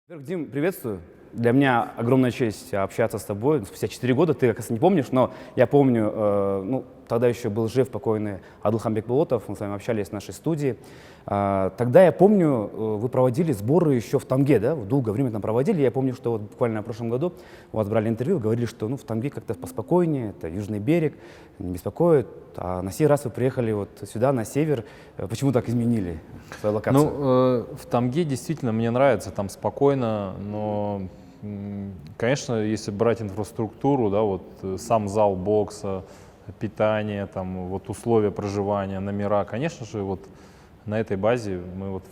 Дим, приветствую. Для меня огромная честь общаться с тобой. Спустя 4 года, ты, как раз не помнишь, но я помню, тогда еще был жив покойный Адылханбек Болотов, мы с вами общались в нашей студии. Тогда, я помню, вы проводили сборы еще в Тамге, да? Вы долгое время там проводили. Я помню, что вот буквально в прошлом году у вас брали интервью, говорили, что в Тамге как-то поспокойнее, это южный берег, не беспокоит. А на сей раз вы приехали вот сюда, на север. Почему так изменили свою локацию? В Тамге действительно мне нравится, там спокойно, но, конечно, если брать инфраструктуру, да, вот сам зал бокса, питание, там, вот условия проживания, номера, конечно же, вот на этой базе мы вот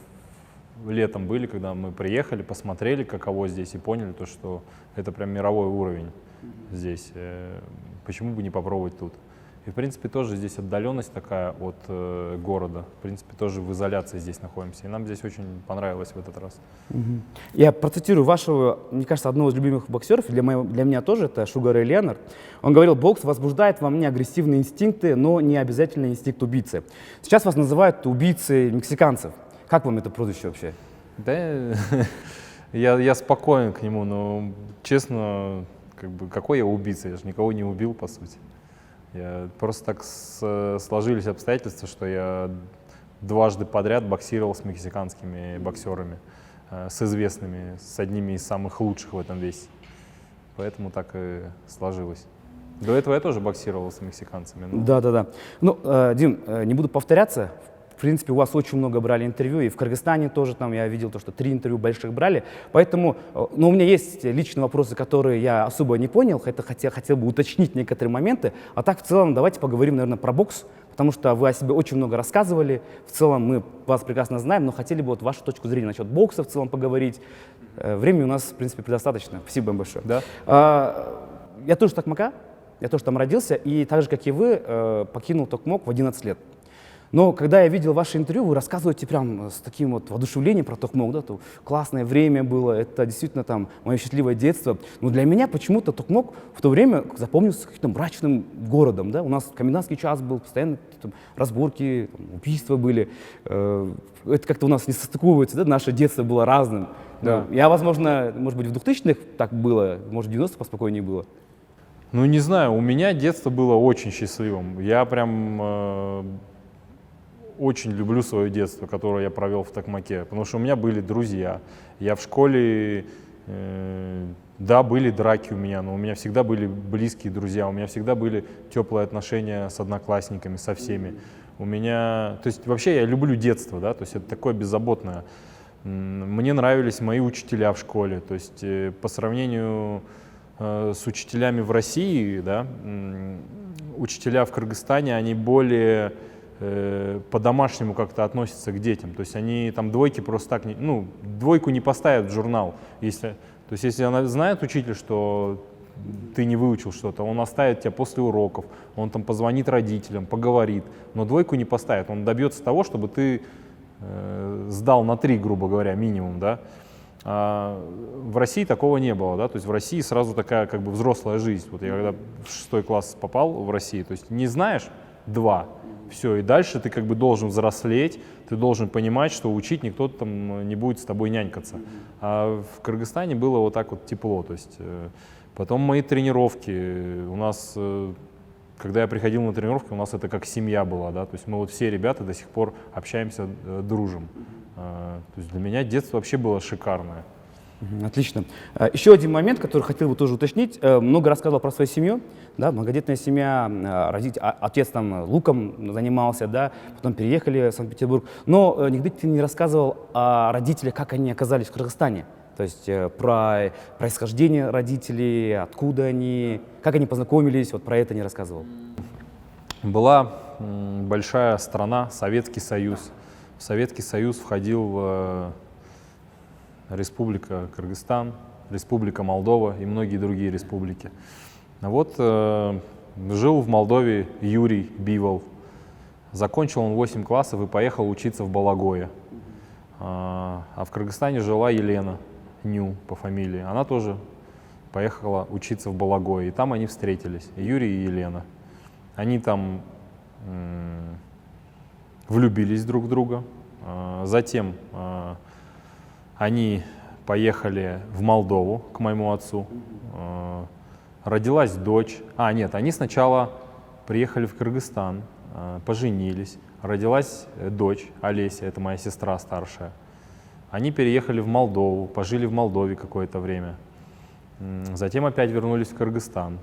летом были, когда мы приехали, посмотрели, каково здесь, и поняли, то, что это прям мировой уровень здесь. Почему бы не попробовать тут? И, в принципе, тоже здесь отдаленность такая от города. В принципе, тоже в изоляции здесь находимся. И нам здесь очень понравилось в этот раз. Я процитирую вашего, мне кажется, одного из любимых боксеров, для меня тоже, это Шугар Рэй Леонард. Он говорил: бокс возбуждает во мне агрессивные инстинкты, но не обязательно инстинкт убийцы. Сейчас вас называют убийцей мексиканцев. Как вам это прозвище вообще? Да, я спокоен к нему, но, честно, какой я убийца? Я же никого не убил, по сути. Просто так сложились обстоятельства, что я дважды подряд боксировал с мексиканскими боксерами, с известными, с одними из самых лучших в этом весе. Поэтому так и сложилось. До этого я тоже боксировал с мексиканцами. Да. Дим, не буду повторяться. В принципе, у вас очень много брали интервью, и в Кыргызстане тоже, там я видел, что 3 интервью больших брали. Поэтому, у меня есть личные вопросы, которые я особо не понял, хотел бы уточнить некоторые моменты. А так, в целом, давайте поговорим, наверное, про бокс, потому что вы о себе очень много рассказывали. В целом, мы вас прекрасно знаем, но хотели бы вот вашу точку зрения насчет бокса в целом поговорить. Времени у нас, в принципе, предостаточно. Спасибо вам большое. Да? Я тоже Токмака, я тоже там родился, и так же, как и вы, покинул Токмок в 11 лет. Но когда я видел ваше интервью, вы рассказываете прям с таким вот воодушевлением про Токмок, да, то классное время было, это действительно там мое счастливое детство. Но для меня почему-то Токмок в то время запомнился каким-то мрачным городом, да, у нас комендантский час был, постоянно там разборки, убийства были, это как-то у нас не состыковывается, да, наше детство было разным. Да. Я, возможно, может быть, в 2000-х так было, может, в 90-х поспокойнее было. Ну, не знаю, у меня детство было очень счастливым. Я прям очень люблю свое детство, которое я провел в Токмаке, потому что у меня были друзья. Я в школе, да, были драки у меня, но у меня всегда были близкие друзья, у меня всегда были теплые отношения с одноклассниками, со всеми. То есть вообще я люблю детство, да, то есть это такое беззаботное. Мне нравились мои учителя в школе, то есть по сравнению с учителями в России, да, учителя в Кыргызстане, они более по-домашнему как-то относятся к детям. То есть они там двойки просто так, двойку не поставят в журнал. То есть если она знает, учитель, что ты не выучил что-то, он оставит тебя после уроков, он там позвонит родителям, поговорит, но двойку не поставит. Он добьется того, чтобы ты сдал на 3, грубо говоря, минимум, да. А в России такого не было, да, то есть в России сразу такая как бы взрослая жизнь. Вот я когда в 6 класс попал в Россию, то есть не знаешь 2, все, и дальше ты как бы должен взрослеть, ты должен понимать, что учить никто там не будет с тобой нянькаться. А в Кыргызстане было вот так вот тепло, то есть потом мои тренировки, у нас, когда я приходил на тренировки, у нас это как семья была, да, то есть мы вот все ребята до сих пор общаемся, дружим. То есть для меня детство вообще было шикарное. Отлично. Еще один момент, который хотел бы тоже уточнить. Много рассказывал про свою семью, да, многодетная семья, отец там луком занимался, да, потом переехали в Санкт-Петербург. Но нигде ты не рассказывал о родителях, как они оказались в Кыргызстане. То есть про происхождение родителей, откуда они, как они познакомились, вот про это не рассказывал. Была большая страна, Советский Союз. В Советский Союз входил Республика Кыргызстан, Республика Молдова и многие другие республики. Вот жил в Молдове Юрий Бивол. Закончил он 8 классов и поехал учиться в Балагое. А в Кыргызстане жила Елена Ню по фамилии. Она тоже поехала учиться в Балагое. И там они встретились, Юрий и Елена. Они там влюбились друг в друга. Затем они поехали в Молдову к моему отцу. Родилась дочь. Нет, они сначала приехали в Кыргызстан, поженились. Родилась дочь Олеся, это моя сестра старшая. Они переехали в Молдову, пожили в Молдове какое-то время. Затем опять вернулись в Кыргызстан.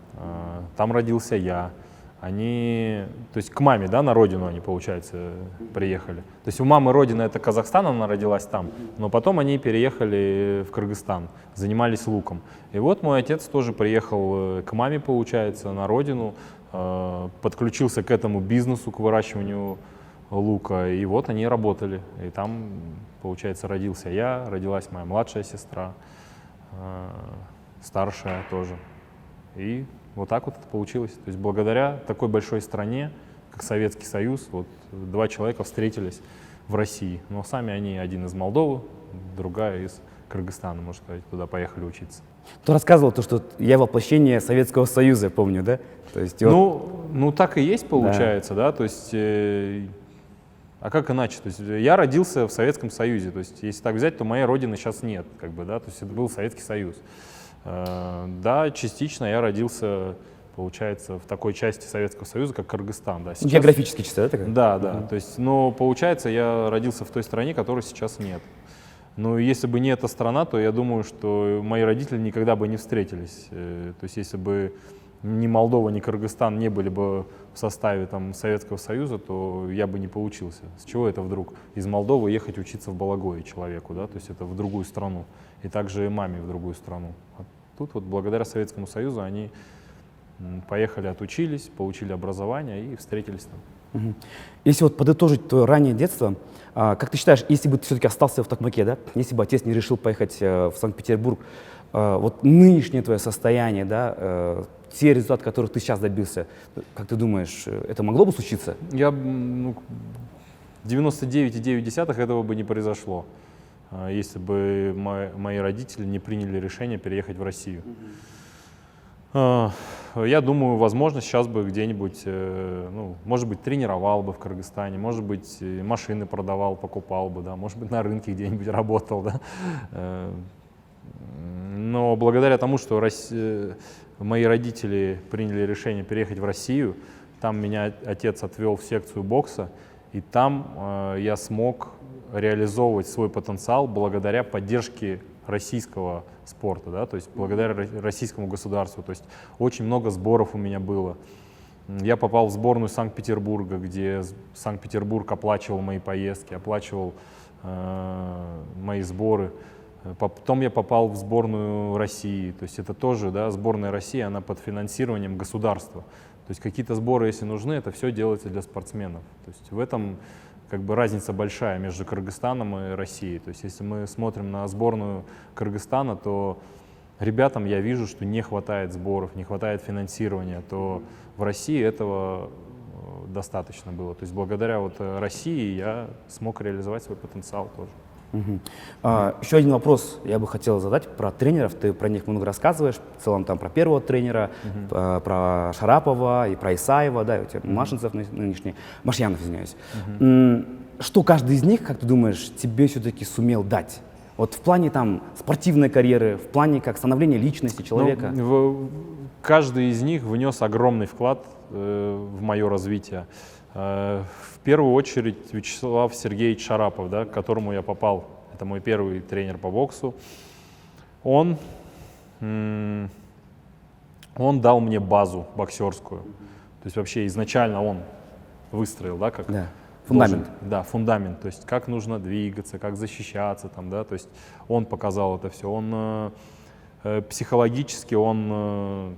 Там родился я. Они, то есть к маме, да, на родину они, получается, приехали. То есть у мамы родина это Казахстан, она родилась там, но потом они переехали в Кыргызстан, занимались луком. И вот мой отец тоже приехал к маме, получается, на родину, подключился к этому бизнесу, к выращиванию лука, и вот они работали. И там, получается, родился я, родилась моя младшая сестра, старшая тоже. И вот так вот это получилось. То есть благодаря такой большой стране, как Советский Союз, вот два человека встретились в России. Но сами они, один из Молдовы, другая из Кыргызстана, можно сказать, туда поехали учиться. Ты рассказывал то, что я воплощение Советского Союза, помню, да? То есть, ну так и есть, получается, да. То есть, а как иначе? То есть я родился в Советском Союзе. То есть если так взять, то моей родины сейчас нет, как бы, да. То есть это был Советский Союз. Да, частично я родился, получается, в такой части Советского Союза, как Кыргызстан. Да. Сейчас... Географически чисто, да? Такая? Да, да. То есть, но получается, я родился в той стране, которой сейчас нет. Но если бы не эта страна, то я думаю, что мои родители никогда бы не встретились. То есть если бы ни Молдова, ни Кыргызстан не были бы в составе там, Советского Союза, то я бы не получился. С чего это вдруг из Молдовы ехать учиться в Балагое человеку, да? То есть это в другую страну. И также и маме в другую страну. А тут вот благодаря Советскому Союзу они поехали, отучились, получили образование и встретились там. Угу. Если вот подытожить твое раннее детство, как ты считаешь, если бы ты все-таки остался в Токмаке, да, если бы отец не решил поехать в Санкт-Петербург, вот нынешнее твое состояние, да, те результаты, которых ты сейчас добился, как ты думаешь, это могло бы случиться? 99,9 этого бы не произошло, если бы мои родители не приняли решение переехать в Россию. Я думаю, возможно, сейчас бы где-нибудь, может быть, тренировал бы в Кыргызстане, может быть, машины продавал, покупал бы, да, может быть, на рынке где-нибудь работал, да. Но благодаря тому, что мои родители приняли решение переехать в Россию, там меня отец отвел в секцию бокса, и там я смог реализовывать свой потенциал благодаря поддержке российского спорта, да, то есть благодаря российскому государству. То есть очень много сборов у меня было. Я попал в сборную Санкт-Петербурга, где Санкт-Петербург оплачивал мои поездки, оплачивал мои сборы. Потом я попал в сборную России, то есть это тоже, да, сборная России, она под финансированием государства. То есть какие-то сборы, если нужны, это все делается для спортсменов. То есть в этом как бы разница большая между Кыргызстаном и Россией. То есть если мы смотрим на сборную Кыргызстана, то ребятам я вижу, что не хватает сборов, не хватает финансирования, то в России этого достаточно было. То есть благодаря вот России я смог реализовать свой потенциал тоже. Угу. Еще один вопрос я бы хотел задать про тренеров. Ты про них много рассказываешь, в целом там про первого тренера, про Шарапова и про Исаева, да, и у тебя Машинцев нынешний, Машьянов, извиняюсь. Что каждый из них, как ты думаешь, тебе все-таки сумел дать? Вот в плане там спортивной карьеры, в плане как становления личности человека? Каждый из них внес огромный вклад в мое развитие. В первую очередь Вячеслав Сергеевич Шарапов, да, к которому я попал, это мой первый тренер по боксу, он дал мне базу боксерскую. То есть вообще изначально он выстроил, да, как фундамент. Да, фундамент, то есть как нужно двигаться, как защищаться, там, да, то есть он показал это все. Он психологически, он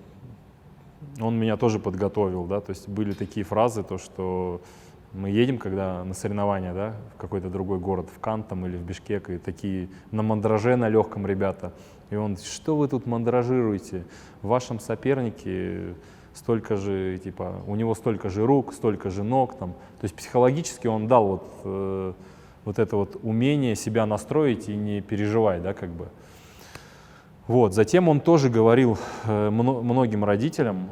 меня тоже подготовил, да, то есть были такие фразы, то, что мы едем, когда на соревнования, да, в какой-то другой город, в Кан там или в Бишкек, и такие на мандраже на легком ребята, и он, что вы тут мандражируете, в вашем сопернике столько же, типа, у него столько же рук, столько же ног, там, то есть психологически он дал вот это вот умение себя настроить и не переживать, да, как бы. Вот. Затем он тоже говорил многим родителям,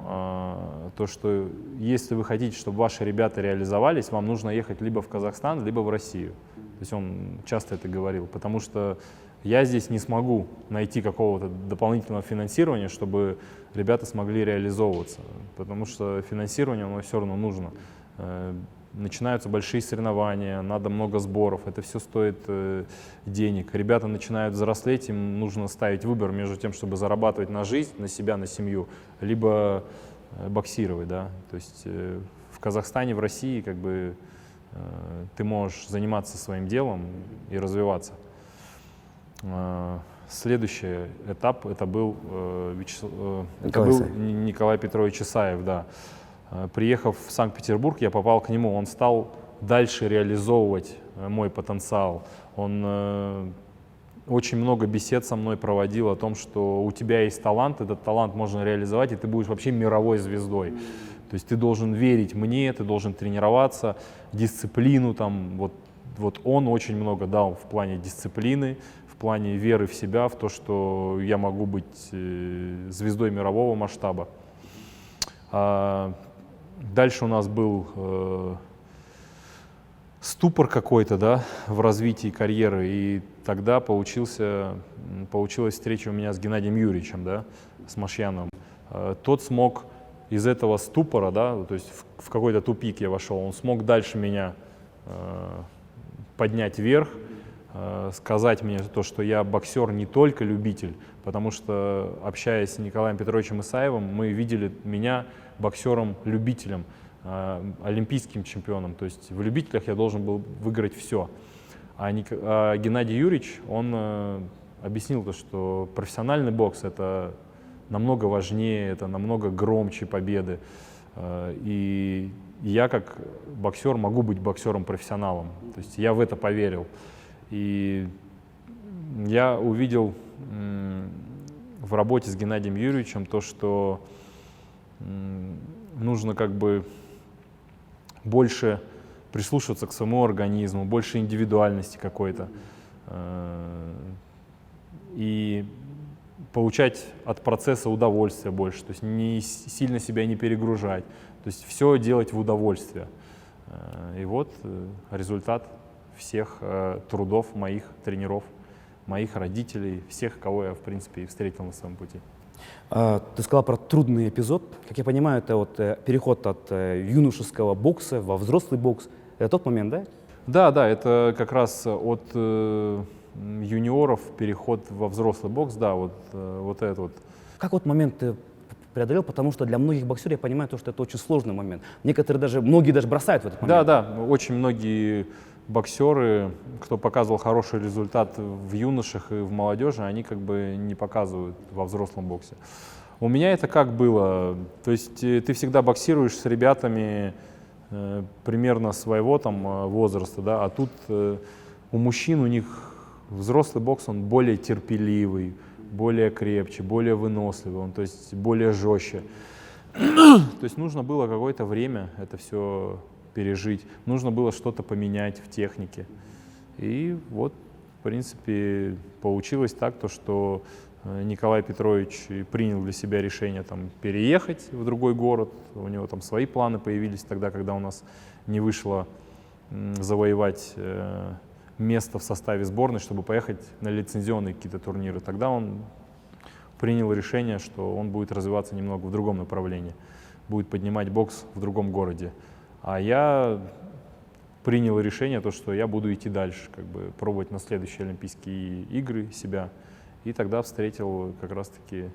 то, что если вы хотите, чтобы ваши ребята реализовались, вам нужно ехать либо в Казахстан, либо в Россию. То есть он часто это говорил, потому что я здесь не смогу найти какого-то дополнительного финансирования, чтобы ребята смогли реализовываться, потому что финансирование, оно все равно нужно. Начинаются большие соревнования, надо много сборов, это все стоит денег. Ребята начинают взрослеть, им нужно ставить выбор между тем, чтобы зарабатывать на жизнь, на себя, на семью, либо боксировать, да. То есть в Казахстане, в России как бы ты можешь заниматься своим делом и развиваться. Следующий этап это был, Николай Петрович Исаев, да. Приехав в Санкт-Петербург, я попал к нему, он стал дальше реализовывать мой потенциал. Он очень много бесед со мной проводил о том, что у тебя есть талант, этот талант можно реализовать, и ты будешь вообще мировой звездой. То есть ты должен верить мне, ты должен тренироваться, дисциплину там, вот он очень много дал в плане дисциплины, в плане веры в себя, в то, что я могу быть звездой мирового масштаба. Дальше у нас был ступор какой-то, да, в развитии карьеры, и тогда получилась встреча у меня с Геннадием Юрьевичем, да, с Машьяновым. Тот смог из этого ступора, да, то есть в какой-то тупик я вошел, он смог дальше меня поднять вверх, сказать мне то, что я боксер не только любитель, потому что, общаясь с Николаем Петровичем Исаевым, мы видели меня боксером-любителем, олимпийским чемпионом. То есть в любителях я должен был выиграть все. А Геннадий Юрьевич, он объяснил то, что профессиональный бокс — это намного важнее, это намного громче победы. И я как боксер могу быть боксером-профессионалом. То есть я в это поверил. И я увидел в работе с Геннадием Юрьевичем то, что нужно как бы больше прислушиваться к своему организму, больше индивидуальности какой-то. И получать от процесса удовольствие больше, то есть не сильно себя не перегружать, то есть все делать в удовольствие. И вот результат всех трудов моих тренеров, моих родителей, всех, кого я, в принципе, встретил на своем пути. Ты сказал про трудный эпизод. Как я понимаю, это вот переход от юношеского бокса во взрослый бокс. Это тот момент, да? Да, да, это как раз от юниоров переход во взрослый бокс, да, вот это вот. Как вот момент ты преодолел? Потому что для многих боксеров, я понимаю, то, что это очень сложный момент. Многие даже бросают в этот момент. Да, да, очень многие боксеры, кто показывал хороший результат в юношах и в молодежи, они как бы не показывают во взрослом боксе. У меня это как было? То есть ты всегда боксируешь с ребятами примерно своего там возраста, да, а тут у мужчин, у них взрослый бокс, он более терпеливый, более крепче, более выносливый, он, то есть более жестче. То есть нужно было какое-то время это все пережить, нужно было что-то поменять в технике. И вот, в принципе, получилось так, то, что Николай Петрович принял для себя решение там, переехать в другой город. У него там свои планы появились тогда, когда у нас не вышло завоевать место в составе сборной, чтобы поехать на лицензионные какие-то турниры. Тогда он принял решение, что он будет развиваться немного в другом направлении, будет поднимать бокс в другом городе. А я принял решение, то, что я буду идти дальше, как бы пробовать на следующие Олимпийские игры себя. И тогда встретил как раз-таки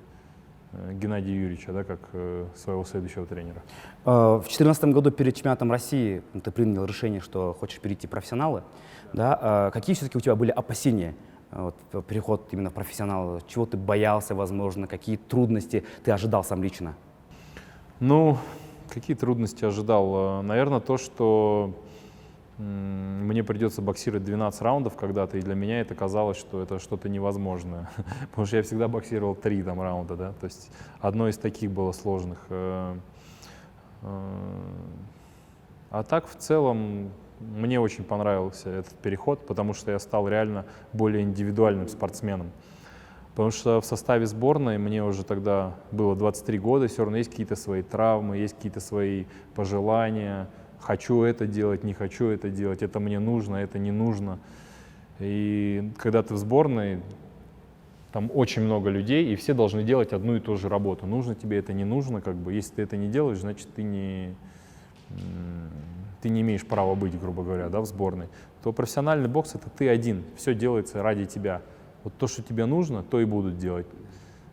Геннадия Юрьевича, да, как своего следующего тренера. В 2014 году перед чемпионатом России ты принял решение, что хочешь перейти в профессионалы. Да? Какие все-таки у тебя были опасения? Вот, переход именно в профессионалы, чего ты боялся, возможно, какие трудности ты ожидал сам лично? Ну, какие трудности ожидал? Наверное, то, что мне придется боксировать 12 раундов когда-то, и для меня это казалось, что это что-то невозможное, потому что я всегда боксировал 3 там раунда, да, то есть одно из таких было сложных. А так в целом мне очень понравился этот переход, потому что я стал реально более индивидуальным спортсменом. Потому что в составе сборной мне уже тогда было 23 года, все равно есть какие-то свои травмы, есть какие-то свои пожелания. Хочу это делать, не хочу это делать, это мне нужно, это не нужно. И когда ты в сборной, там очень много людей, и все должны делать одну и ту же работу. Нужно тебе это, не нужно, как бы. Если ты это не делаешь, значит, ты не имеешь права быть, грубо говоря, да, в сборной. То профессиональный бокс — это ты один, все делается ради тебя. Вот то, что тебе нужно, то и будут делать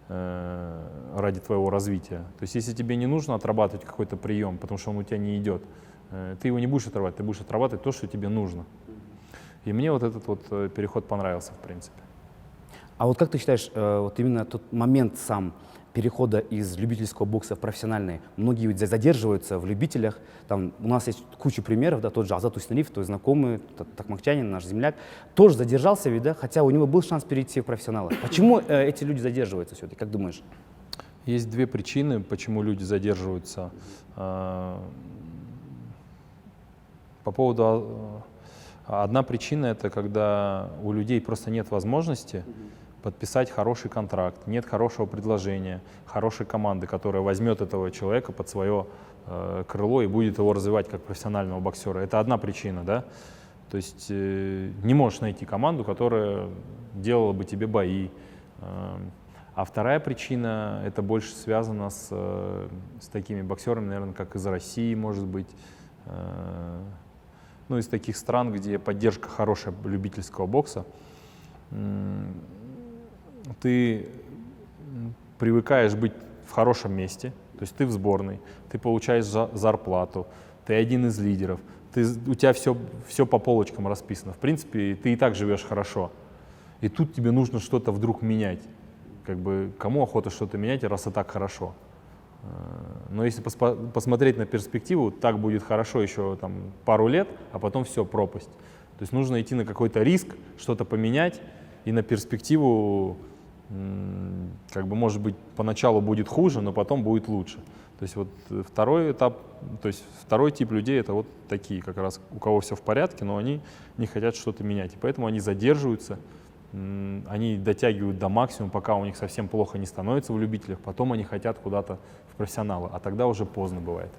ради твоего развития. То есть если тебе не нужно отрабатывать какой-то прием, потому что он у тебя не идет, ты его не будешь отрабатывать, ты будешь отрабатывать то, что тебе нужно. И мне вот этот вот переход понравился, в принципе. А вот как ты считаешь, вот именно тот момент сам перехода из любительского бокса в профессиональный, многие ведь задерживаются в любителях, там у нас есть куча примеров, да, тот же Азат Усиналиев, твой знакомый, токмакчанин, наш земляк, тоже задержался ведь, да, хотя у него был шанс перейти в профессионалы. Почему эти люди задерживаются все-таки, как думаешь? Есть две причины, почему люди задерживаются. По поводу... Одна причина — это когда у людей просто нет возможности подписать хороший контракт, нет хорошего предложения, хорошей команды, которая возьмет этого человека под свое крыло и будет его развивать как профессионального боксера. Это одна причина, да? То есть не можешь найти команду, которая делала бы тебе бои. А вторая причина — это больше связано с такими боксерами, наверное, как из России, может быть, ну, из таких стран, где поддержка хорошая любительского бокса. Ты привыкаешь быть в хорошем месте, то есть ты в сборной, ты получаешь зарплату, ты один из лидеров, у тебя все по полочкам расписано. В принципе, ты и так живешь хорошо. И тут тебе нужно что-то вдруг менять. Как бы кому охота что-то менять, раз и так хорошо? Но если посмотреть на перспективу, так будет хорошо еще там, пару лет, а потом все, пропасть. То есть нужно идти на какой-то риск, что-то поменять, и на перспективу, как бы, может быть, поначалу будет хуже, но потом будет лучше. То есть вот второй этап, то есть второй тип людей — это вот такие, как раз у кого все в порядке, но они не хотят что-то менять, и поэтому они задерживаются. Они дотягивают до максимума, пока у них совсем плохо не становится в любителях, потом они хотят куда-то в профессионалы, а тогда уже поздно бывает.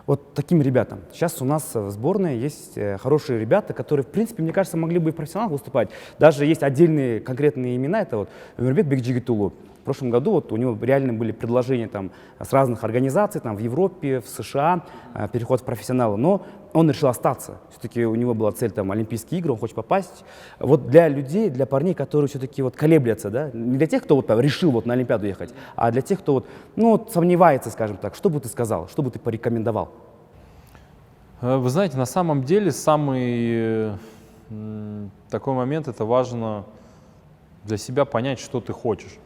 Вот таким ребятам. Сейчас у нас в сборной есть хорошие ребята, которые, в принципе, мне кажется, могли бы и в профессионалах выступать. Даже есть отдельные конкретные имена, это вот Өмирбек Бекджигитулу. В прошлом году вот у него реально были предложения там, с разных организаций там, в Европе, в США, переход в профессионалы, но он решил остаться. Все-таки у него была цель там, Олимпийские игры, он хочет попасть. Вот для людей, для парней, которые все-таки вот колеблятся, да? Не для тех, кто вот, там, решил вот, на Олимпиаду ехать, а для тех, кто вот, ну, вот, сомневается, скажем так, что бы ты сказал, что бы ты порекомендовал? Вы знаете, на самом деле самый такой момент — это важно для себя понять, что ты хочешь.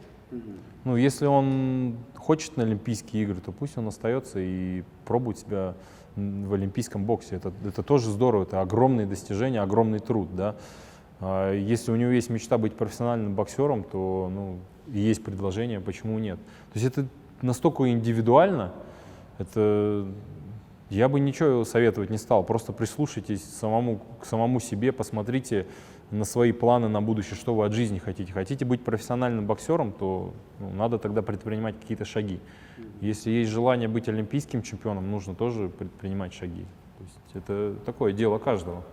Ну, если он хочет на Олимпийские игры, то пусть он остается и пробует себя в олимпийском боксе. Это тоже здорово, это огромные достижения, огромный труд. Да? Если у него есть мечта быть профессиональным боксером, то ну, и есть предложение, почему нет. То есть это настолько индивидуально, это я бы ничего советовать не стал. Просто прислушайтесь к самому себе, посмотрите на свои планы на будущее, что вы от жизни хотите. Хотите быть профессиональным боксером, то ну, надо тогда предпринимать какие-то шаги. Если есть желание быть олимпийским чемпионом, нужно тоже предпринимать шаги. То есть это такое дело каждого.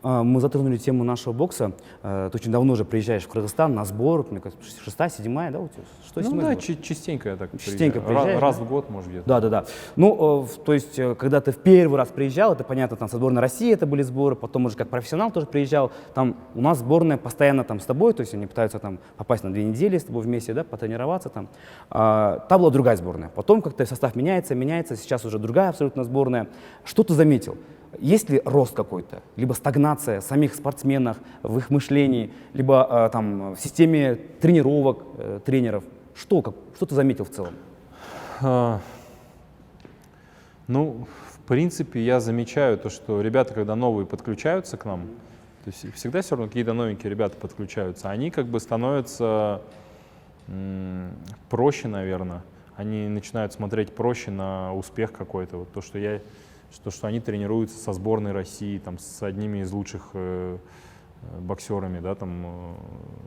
Мы затронули тему нашего бокса. Ты очень давно уже приезжаешь в Кыргызстан на сбор, мне кажется, 6-я, 7-я, да, у тебя? Ну да, частенько я так частенько приезжаю. Раз в год, может, где-то. Да. Ну, то есть, когда ты в первый раз приезжал, это понятно, там со сборной России это были сборы, потом уже как профессионал тоже приезжал, там у нас сборная постоянно там с тобой, то есть они пытаются там попасть на 2 недели с тобой вместе, да, потренироваться там. Там была другая сборная. Потом как-то состав меняется, сейчас уже другая абсолютно сборная. Что ты заметил? Есть ли рост какой-то, либо стагнация самих спортсменов в их мышлении, либо там в системе тренировок, тренеров? Что ты заметил в целом? Ну, в принципе, я замечаю то, что ребята, когда новые подключаются к нам, то есть всегда все равно какие-то новенькие ребята подключаются, они как бы становятся проще, наверное. Они начинают смотреть проще на успех какой-то. Вот то, что они тренируются со сборной России, там, с одними из лучших боксерами, да, там,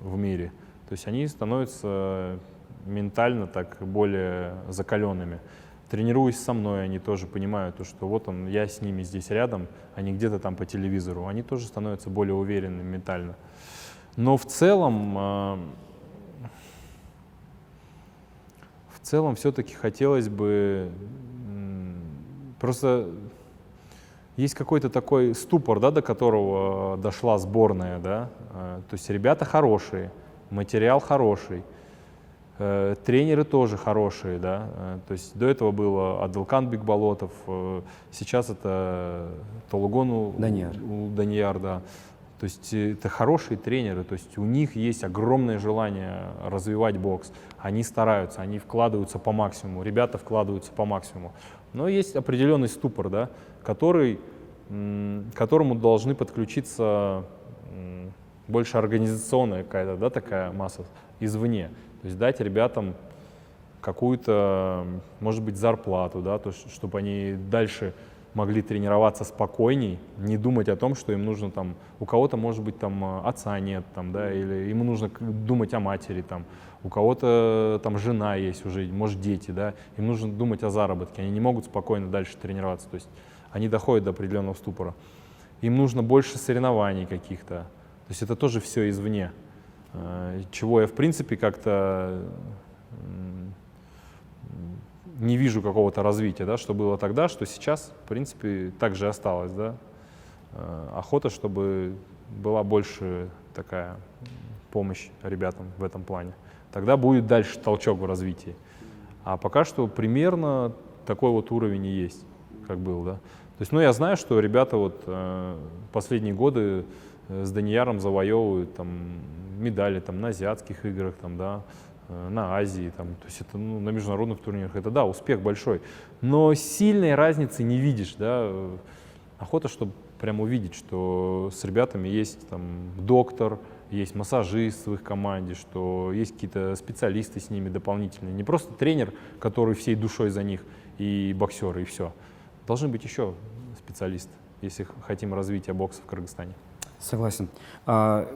в мире. То есть они становятся ментально так более закаленными. тренируясь со мной, они тоже понимают, то, что вот он, я с ними здесь рядом, а не где-то там по телевизору. Они тоже становятся более уверенными ментально. Но в целом все-таки хотелось бы просто есть какой-то такой ступор, да, до которого дошла сборная, да. То есть ребята хорошие, материал хороший, тренеры тоже хорошие, да. То есть до этого был Адылкан Бекболотов, сейчас это Толугон Данияр, да. То есть это хорошие тренеры, то есть у них есть огромное желание развивать бокс. Они стараются, они вкладываются по максимуму, ребята вкладываются по максимуму. Но есть определенный ступор, да, к которому должны подключиться больше организационная какая-то, да, такая масса извне. То есть дать ребятам какую-то, может быть, зарплату, да, то, чтобы они дальше могли тренироваться спокойней, не думать о том, что им нужно там, у кого-то, может быть, там отца нет, там, да, или ему нужно думать о матери, там, у кого-то там жена есть уже, может, дети, да, им нужно думать о заработке, они не могут спокойно дальше тренироваться, то есть они доходят до определенного ступора. Им нужно больше соревнований каких-то, то есть это тоже все извне, чего я, в принципе, как-то не вижу какого-то развития, да, что было тогда, что сейчас, в принципе, так же осталось, да. Охота, чтобы была больше такая помощь ребятам в этом плане. Тогда будет дальше толчок в развитии. А пока что примерно такой вот уровень и есть, как был, да. То есть, ну, я знаю, что ребята вот последние годы с Данияром завоевывают там медали там на азиатских играх, там, да, на Азии, там, то есть это, ну, на международных турнирах, это, да, успех большой, но сильной разницы не видишь, да. Охота, чтобы прям увидеть, что с ребятами есть там доктор, есть массажист в их команде, что есть какие-то специалисты с ними дополнительные, не просто тренер, который всей душой за них, и боксеры, и все. Должны быть еще специалисты, если хотим развития бокса в Кыргызстане. Согласен.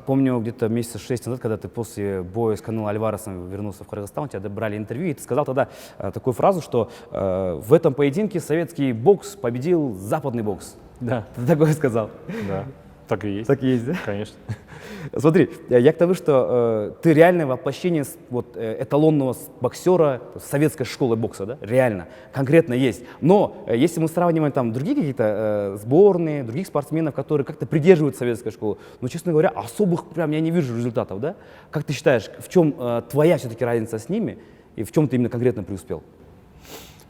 Помню, где-то месяца 6 назад, когда ты после боя с Канело Альваресом вернулся в Кыргызстан, у тебя брали интервью, и ты сказал тогда такую фразу, что в этом поединке советский бокс победил западный бокс. Да. Ты такое сказал? Да, так и есть. Так и есть, да? Конечно. Смотри, я к тому, что ты реальное воплощение вот, эталонного боксера советской школы бокса, да? Реально, конкретно есть. Но если мы сравниваем там другие какие-то сборные, других спортсменов, которые как-то придерживаются советской школы, ну, честно говоря, особых прям я не вижу результатов, да? Как ты считаешь, в чем твоя все-таки разница с ними и в чем ты именно конкретно преуспел?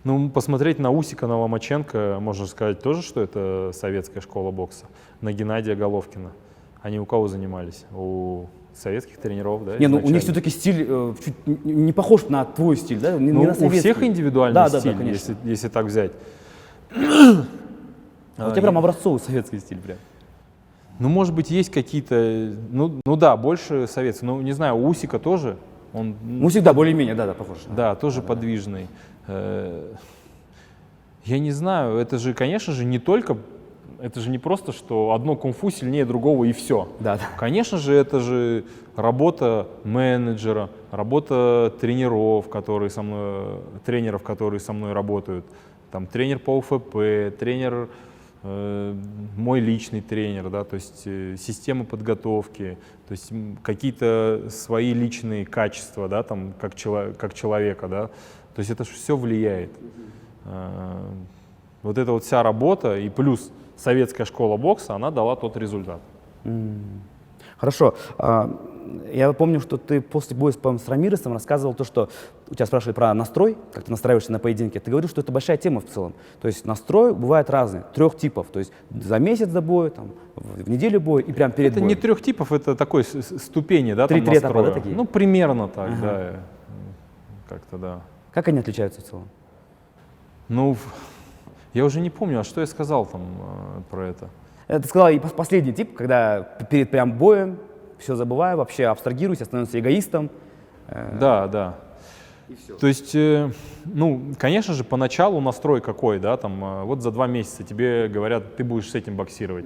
Ну, посмотреть на Усика, на Ломаченко, можно сказать тоже, что это советская школа бокса. На Геннадия Головкина. Они у кого занимались? У советских тренеров, да? Не, ну у них все-таки стиль чуть не похож на твой стиль, да? Не ну, на у советский. всех индивидуальный стиль, да, если так взять. У тебя прям образцовый советский стиль прям. Ну, может быть, есть какие-то, ну да, больше советский. Ну, не знаю, у Усика тоже. Он, Усик, да, более-менее, да, похож. Да, тоже подвижный. Я не знаю, это же, конечно же, не только, это же не просто, что одно кунг-фу сильнее другого и все. Да. Конечно же, это же работа менеджера, работа тренеров, которые со мной работают. Там тренер по УФП, тренер, мой личный тренер, да, то есть система подготовки, то есть какие-то свои личные качества, да, там, как человека, да. То есть это все влияет. Вот эта вот вся работа и плюс советская школа бокса, она дала тот результат. Хорошо. Я помню, что ты после боя с Рамиресом рассказывал то, что у тебя спрашивали про настрой, как ты настраиваешься на поединке. Ты говорил, что это большая тема в целом. То есть настрой бывает разный, 3 типов. То есть за месяц до боя, там, в неделю боя и прям перед боем. Это не 3 типов, это такой ступени, да, 3 там настроя. этапа, да, такие? Ну, примерно так, да. Как-то да. Как они отличаются в целом? Ну, я уже не помню, а что я сказал там про это? Ты сказал и последний тип, когда перед прям боем все забываю, вообще абстрагируюсь, становлюсь эгоистом. Да, да. То есть, ну, конечно же, поначалу настрой какой, да, там, вот за 2 месяца тебе говорят, ты будешь с этим боксировать.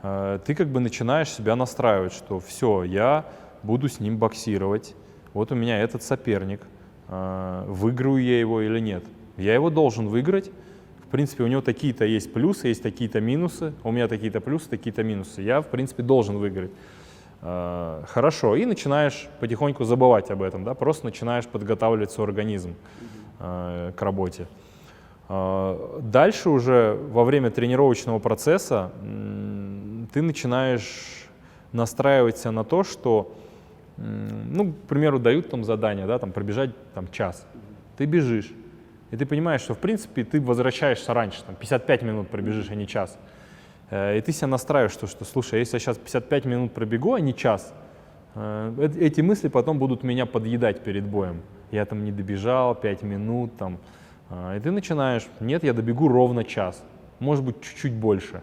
Ты как бы начинаешь себя настраивать, что все, я буду с ним боксировать, вот у меня этот соперник, выиграю я его или нет. Я его должен выиграть. В принципе, у него такие-то есть плюсы, есть такие-то минусы. У меня такие-то плюсы, такие-то минусы. Я, в принципе, должен выиграть. Хорошо. И начинаешь потихоньку забывать об этом, да? Просто начинаешь подготавливать свой организм к работе. Дальше уже во время тренировочного процесса ты начинаешь настраиваться на то, что, ну, к примеру, дают там задание, да, там пробежать там, час. Ты бежишь, и ты понимаешь, что в принципе ты возвращаешься раньше, там 55 минут пробежишь, а не час. И ты себя настраиваешь, что слушай, если я сейчас 55 минут пробегу, а не час, эти мысли потом будут меня подъедать перед боем. Я там не добежал 5 минут, там. И ты начинаешь, нет, я добегу ровно час, может быть, чуть-чуть больше.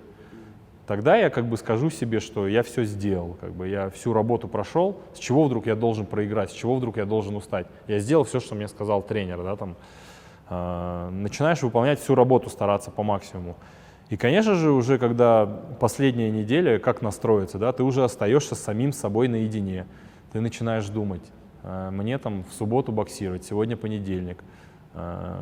Тогда я как бы скажу себе, что я все сделал, как бы я всю работу прошел, с чего вдруг я должен проиграть, с чего вдруг я должен устать. Я сделал все, что мне сказал тренер, да, там. Начинаешь выполнять всю работу, стараться по максимуму. И, конечно же, уже когда последняя неделя, как настроиться, да, ты уже остаешься с самим собой наедине. Ты начинаешь думать, мне там в субботу боксировать, сегодня понедельник.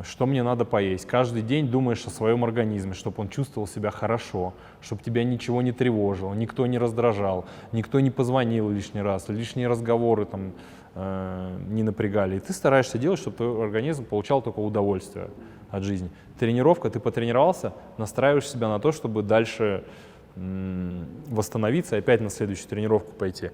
Что мне надо поесть. Каждый день думаешь о своем организме, чтобы он чувствовал себя хорошо, чтобы тебя ничего не тревожило, никто не раздражал, никто не позвонил лишний раз, лишние разговоры там не напрягали. И ты стараешься делать, чтобы твой организм получал только удовольствие от жизни. Тренировка, ты потренировался, настраиваешь себя на то, чтобы дальше восстановиться и опять на следующую тренировку пойти.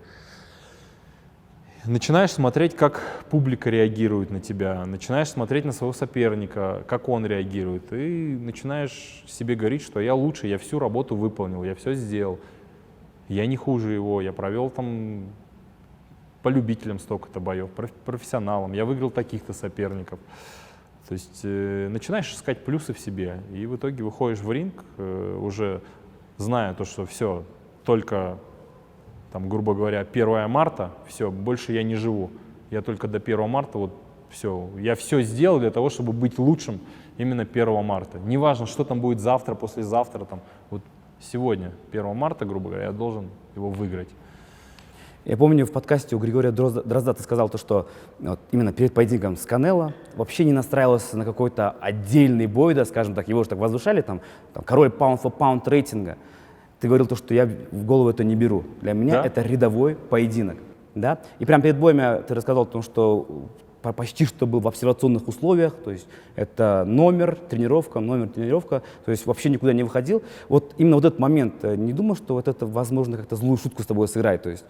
Начинаешь смотреть, как публика реагирует на тебя, начинаешь смотреть на своего соперника, как он реагирует, и начинаешь себе говорить, что я лучше, я всю работу выполнил, я все сделал, я не хуже его, я провел там по любителям столько-то боев, профессионалам, я выиграл таких-то соперников. То есть начинаешь искать плюсы в себе, и в итоге выходишь в ринг, уже зная то, что все, только... Там, грубо говоря, 1 марта, все, больше я не живу. Я только до 1 марта, вот все. Я все сделал для того, чтобы быть лучшим именно 1 марта. Неважно, что там будет завтра, послезавтра, там, вот сегодня, 1 марта, грубо говоря, я должен его выиграть. Я помню, в подкасте у Григория Дрозда ты сказал то, что вот, именно перед поединком с Канело вообще не настраивался на какой-то отдельный бой, да, скажем так, его же так возвышали, там король паунд-фор-паунд рейтинга. Ты говорил то, что я в голову это не беру. Для меня Да? это рядовой поединок. Да? И прямо перед боем ты рассказал о том, что почти что был в обсервационных условиях, то есть это номер, тренировка, то есть вообще никуда не выходил. Вот именно вот этот момент, не думал, что вот это, возможно, как-то злую шутку с тобой сыграть? То есть...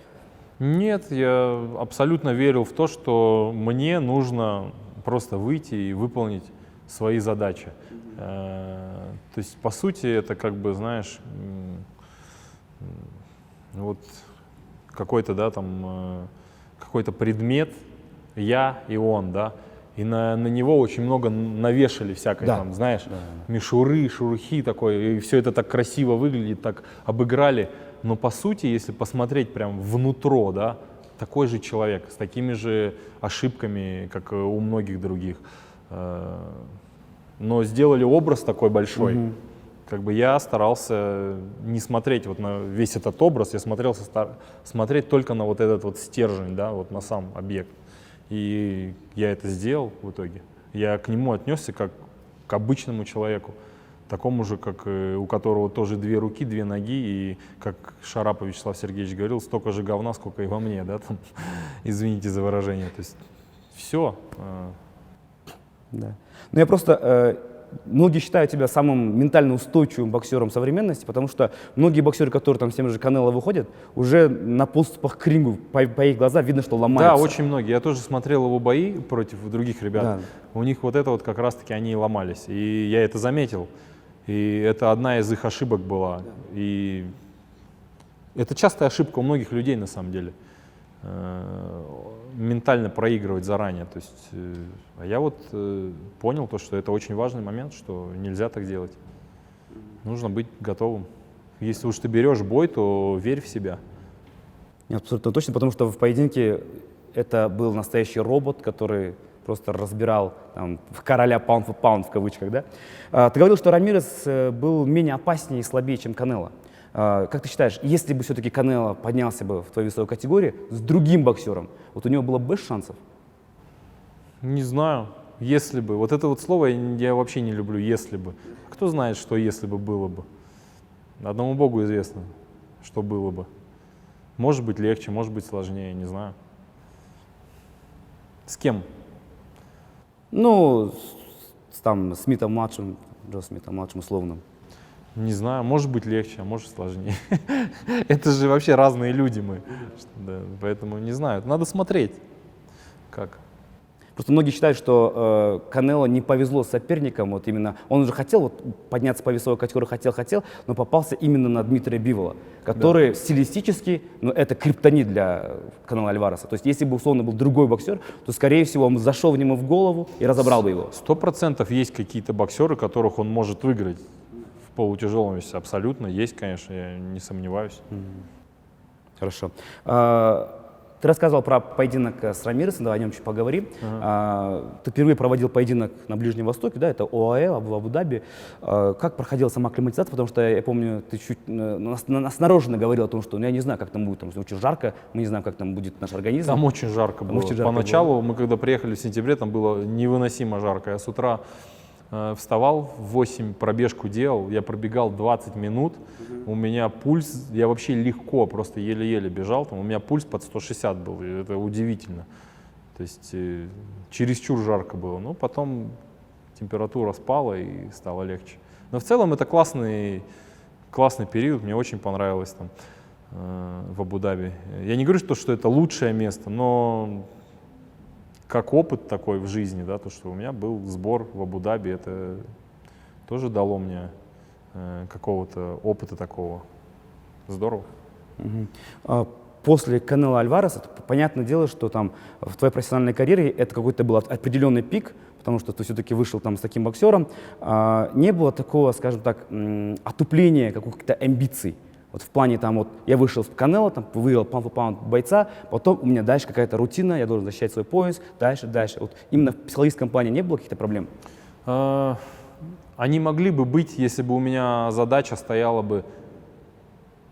Нет, я абсолютно верил в то, что мне нужно просто выйти и выполнить свои задачи. То есть, по сути, это как бы, знаешь, вот какой-то, да, там, какой-то предмет, я и он, да, и на него очень много навешали всякой, да. Там, знаешь, мишуры, шурухи такой, и все это так красиво выглядит, так обыграли, но по сути, если посмотреть прям внутрь, да, такой же человек, с такими же ошибками, как у многих других, но сделали образ такой большой. Как бы я старался не смотреть вот на весь этот образ, я смотреть только на вот этот вот стержень, да, вот на сам объект. И я это сделал в итоге. Я к нему отнесся как к обычному человеку, такому же, как у которого тоже 2 руки, 2 ноги, и как Шарапов Вячеслав Сергеевич говорил, столько же говна, сколько и во мне, да, там, извините за выражение. То есть все. Да. Ну я просто... Многие считают тебя самым ментально устойчивым боксером современности, потому что многие боксеры, которые там с тем же Канело выходят, уже на подступах к рингу, по их глазам видно, что ломаются. Да, очень многие. Я тоже смотрел его бои против других ребят. Да. У них вот это вот как раз-таки они и ломались. И я это заметил. И это одна из их ошибок была. Да. И это частая ошибка у многих людей на самом деле. Ментально проигрывать заранее. То есть, а я вот понял то, что это очень важный момент, что нельзя так делать. Нужно быть готовым. Если уж ты берешь бой, то верь в себя. Абсолютно точно, потому что в поединке это был настоящий робот, который просто разбирал там, короля паунд-фор-паунд в кавычках. Да? Ты говорил, что Рамирес был менее опаснее и слабее, чем Канело. Как ты считаешь, если бы все-таки Канело поднялся бы в твою весовую категорию с другим боксером, вот у него было бы больше шансов? Не знаю. Если бы. Вот это вот слово я вообще не люблю, если бы. Кто знает, что если бы было бы? Одному Богу известно, что было бы. Может быть легче, может быть сложнее, не знаю. С кем? Ну, там, с Смитом-младшим, Джо Смитом-младшим условным. Не знаю, может быть легче, а может сложнее. Это же вообще разные люди мы. Да, поэтому не знаю, надо смотреть. Как? Просто многие считают, что Канело не повезло с соперником, вот именно, он уже хотел вот, подняться по весовой категории, хотел, но попался именно на Дмитрия Бивола, который стилистически, ну, это криптонит для Канело Альвареса. То есть если бы условно был другой боксер, то, скорее всего, он зашел в него в голову и разобрал бы его. 100% есть какие-то боксеры, которых он может выиграть в полутяжелом весе. Абсолютно есть, конечно, я не сомневаюсь. Хорошо. Ты рассказывал про поединок с Рамиресом, давай о нем чуть поговорим. Ты впервые проводил поединок на Ближнем Востоке, да, это ОАЭ в Абу-Даби. Как проходила сама акклиматизация? Потому что я помню, ты чуть настороженно говорил о том, что ну, я не знаю, как там будет, там очень жарко, мы не знаем, как там будет наш организм. Там очень жарко было. Поначалу мы, когда приехали в сентябре, там было невыносимо жарко. Я с утра вставал, в 8 пробежку делал, я пробегал 20 минут, у меня пульс, я вообще легко, просто еле-еле бежал, там, у меня пульс под 160 был, и это удивительно. То есть чересчур жарко было, но потом температура спала и стало легче. Но в целом это классный период, мне очень понравилось там в Абу-Даби. Я не говорю, что это лучшее место, но как опыт такой в жизни, да, то, что у меня был сбор в Абу-Даби, это тоже дало мне какого-то опыта такого. Здорово. После Канело Альвареса, понятное дело, что там в твоей профессиональной карьере это какой-то был определенный пик, потому что ты все-таки вышел там с таким боксером. Не было такого, скажем так, отупления каких-то амбиций. Вот в плане там вот я вышел с Канело, там выиграл паунд бойца, потом у меня дальше какая-то рутина, я должен защищать свой пояс, дальше. Вот именно в психологическом плане не было каких-то проблем? Они могли бы быть, если бы у меня задача стояла бы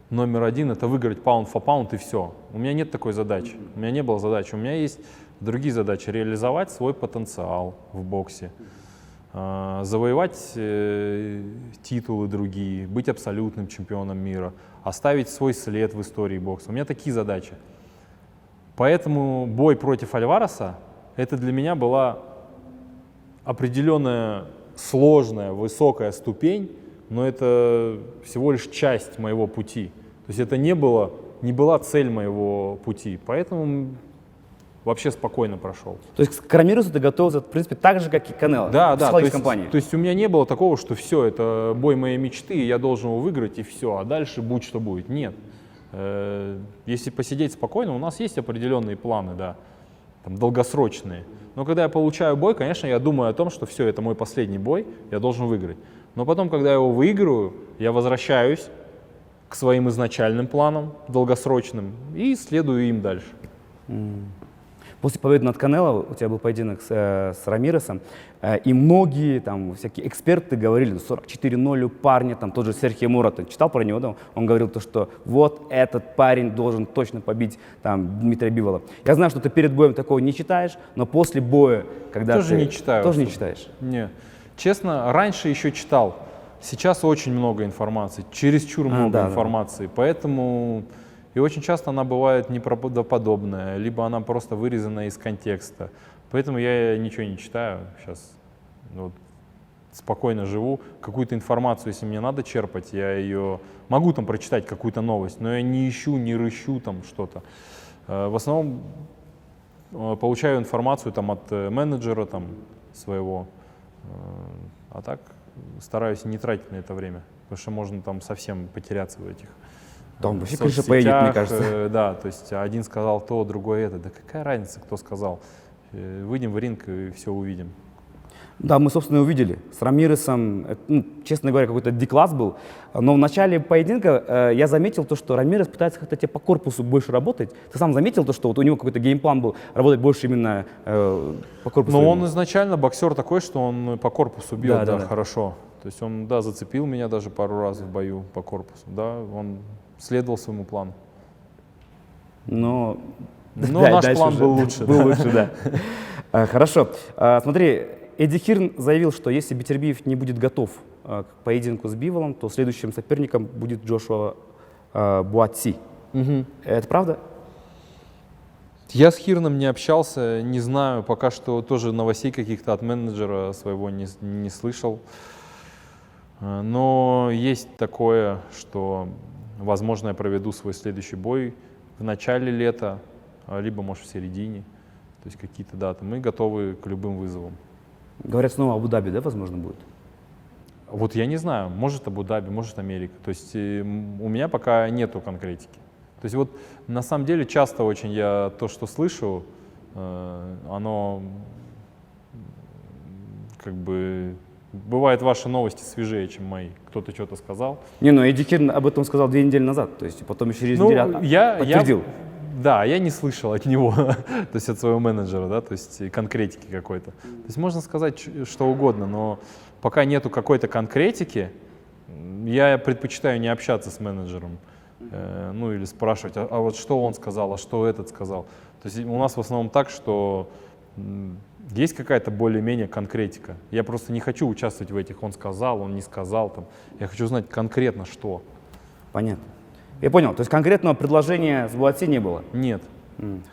номер один, это выиграть паунд for паунд и все. У меня нет такой задачи, у меня не было задачи, у меня есть другие задачи: реализовать свой потенциал в боксе, завоевать титулы другие, быть абсолютным чемпионом мира, оставить свой след в истории бокса. У меня такие задачи. Поэтому бой против Альвареса — это для меня была определенная сложная, высокая ступень, но это всего лишь часть моего пути. То есть это не была цель моего пути. Поэтому вообще спокойно прошел. То есть к Рамиресу ты готовился, в принципе, так же, как и Канело? Да, в да. То есть у меня не было такого, что все, это бой моей мечты, и я должен его выиграть, и все, а дальше будь что будет. Нет. Если посидеть спокойно, у нас есть определенные планы, да, там, долгосрочные. Но когда я получаю бой, конечно, я думаю о том, что все, это мой последний бой, я должен выиграть. Но потом, когда я его выигрываю, я возвращаюсь к своим изначальным планам, долгосрочным, и следую им дальше. После победы над Канело у тебя был поединок с Рамиресом, и многие там всякие эксперты говорили, 44-0 у парня, там тот же Серхио Мора, ты читал про него, да? Он говорил то, что вот этот парень должен точно побить там Дмитрия Бивола. Я знаю, что ты перед боем такого не читаешь, но после боя, когда тоже ты... не читаю. Тоже не читаешь? Нет. Честно, раньше еще читал. Сейчас очень много информации, чересчур много информации, поэтому и очень часто она бывает неправдоподобная, либо она просто вырезана из контекста. Поэтому я ничего не читаю, сейчас вот, спокойно живу. Какую-то информацию, если мне надо черпать, я ее могу там прочитать, какую-то новость, но я не ищу, не рыщу там что-то. В основном получаю информацию там от менеджера там своего, а так стараюсь не тратить на это время, потому что можно там совсем потеряться в этих там вообще крыша поедет, мне кажется. Да, то есть один сказал то, другой это. Да какая разница, кто сказал? Выйдем в ринг и все увидим. Да, мы, собственно, и увидели. С Рамиресом, честно говоря, какой-то D-класс был. Но в начале поединка я заметил то, что Рамирес пытается как-то тебе по корпусу больше работать. Ты сам заметил то, что вот у него какой-то геймплан был работать больше именно по корпусу? Но он изначально боксер такой, что он по корпусу бьет, да, хорошо. То есть он, да, зацепил меня даже пару раз в бою по корпусу. Да, он следовал своему плану. Но наш план был лучше. Был лучше, да. Хорошо. Смотри, Эдди Хирн заявил, что если Бетербиев не будет готов к поединку с Биволом, то следующим соперником будет Джошуа Буатси. Это правда? Я с Хирном не общался, не знаю, пока что тоже новостей каких-то от менеджера своего не слышал. Но есть такое, что, возможно, я проведу свой следующий бой в начале лета, либо, может, в середине. То есть какие-то даты. Мы готовы к любым вызовам. Говорят, снова Абу-Даби, да, возможно, будет? Вот я не знаю, может Абу-Даби, может Америка. То есть у меня пока нету конкретики. То есть вот на самом деле часто очень я то, что слышу, оно как бы... Бывает, ваши новости свежее, чем мои. Кто-то что-то сказал. Не, ну Эдди Хирн об этом сказал 2 недели назад, то есть потом еще через неделю подтвердил. Да, я не слышал от него, то есть от своего менеджера, да, то есть конкретики какой-то. То есть можно сказать что угодно, но пока нету какой-то конкретики, я предпочитаю не общаться с менеджером, ну или спрашивать, а вот что он сказал, а что этот сказал. То есть у нас в основном так, что есть какая-то более-менее конкретика. Я просто не хочу участвовать в этих, он сказал, он не сказал, там. Я хочу знать конкретно что. Понятно. Я понял, то есть конкретного предложения с Буатси не было? Нет.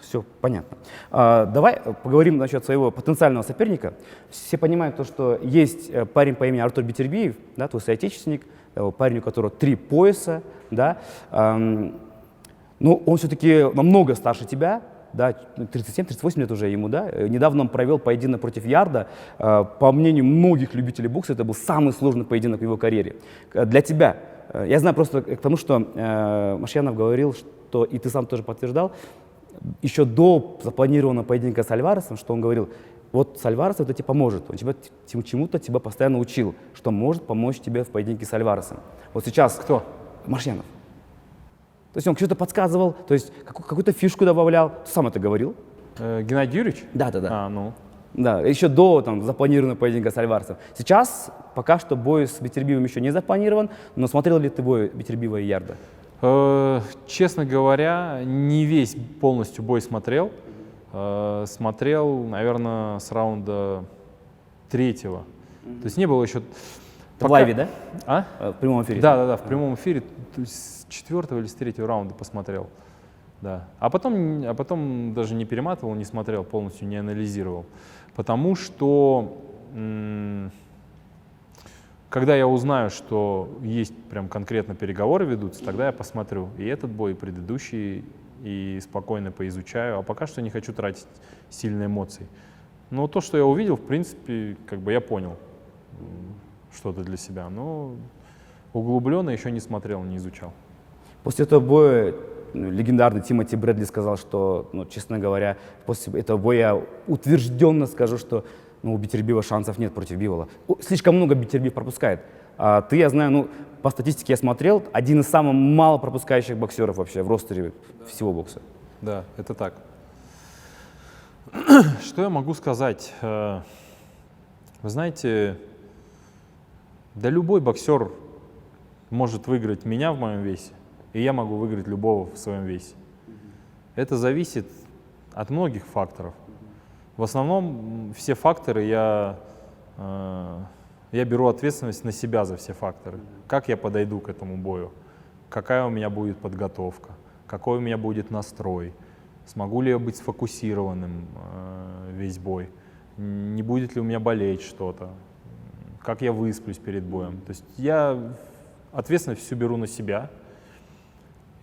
Все понятно. Давай поговорим насчет своего потенциального соперника. Все понимают то, что есть парень по имени Артур Бетербиев, да, твой соотечественник, парень, у которого 3 пояса, да. Но он все-таки намного старше тебя, да, 37-38 лет уже ему, да. Недавно он провел поединок против Ярда. По мнению многих любителей бокса, это был самый сложный поединок в его карьере. Для тебя, я знаю просто к тому, что Машьянов говорил, что, и ты сам тоже подтверждал, еще до запланированного поединка с Альваресом, что он говорил, вот с Альваресом это тебе поможет, он чему-то тебя постоянно учил, что может помочь тебе в поединке с Альваресом. Вот сейчас... Кто? Машьянов. То есть он что-то подсказывал, то есть какую-то фишку добавлял. Ты сам это говорил? Геннадий Юрьевич? Да. Ну. Да, еще до запланированного поединка с Альваресом. Сейчас пока что бой с Бетербиевым еще не запланирован, но смотрел ли ты бой Бетербиева и Ярда? Честно говоря, не весь полностью бой смотрел. Смотрел, наверное, с раунда 3-го. То есть не было еще... В лайве, да? А? В прямом эфире? Да, в прямом эфире. То есть с 4-го или с 3-го раунда посмотрел. Да. А потом даже не перематывал, не смотрел, полностью не анализировал. Потому что когда я узнаю, что есть прям конкретно переговоры ведутся, тогда я посмотрю и этот бой, и предыдущий, и спокойно поизучаю. А пока что не хочу тратить сильные эмоции. Но то, что я увидел, в принципе, как бы я понял что-то для себя. Но углубленно еще не смотрел, не изучал. После этого боя легендарный Тимоти Брэдли сказал, что, честно говоря, после этого боя я утвержденно скажу, что у Бетербиева шансов нет против Бивола. Слишком много Бетербиев пропускает. А ты, я знаю, по статистике я смотрел, один из самых мало пропускающих боксеров вообще в ростере всего бокса. Да, это так. Что я могу сказать? Вы знаете, да любой боксер может выиграть меня в моем весе, и я могу выиграть любого в своем весе. Это зависит от многих факторов. В основном все факторы я беру ответственность на себя за все факторы. Как я подойду к этому бою, какая у меня будет подготовка, какой у меня будет настрой, смогу ли я быть сфокусированным весь бой, не будет ли у меня болеть что-то, как я высплюсь перед боем. То есть я ответственность всю беру на себя,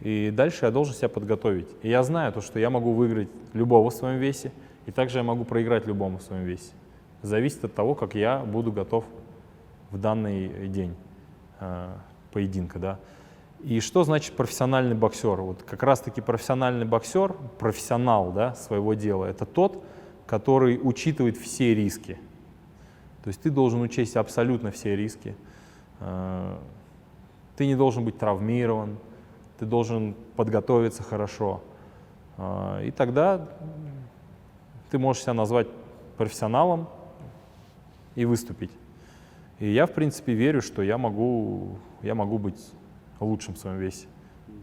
и дальше я должен себя подготовить. И я знаю то, что я могу выиграть любого в своем весе, и также я могу проиграть любому в своем весе. Зависит от того, как я буду готов в данный день поединка. Да? И что значит профессиональный боксер? Вот как раз-таки профессиональный боксер, профессионал, да, своего дела, это тот, который учитывает все риски. То есть ты должен учесть абсолютно все риски. Ты не должен быть травмирован, ты должен подготовиться хорошо. И тогда ты можешь себя назвать профессионалом и выступить. И я, в принципе, верю, что я могу быть лучшим в своем весе.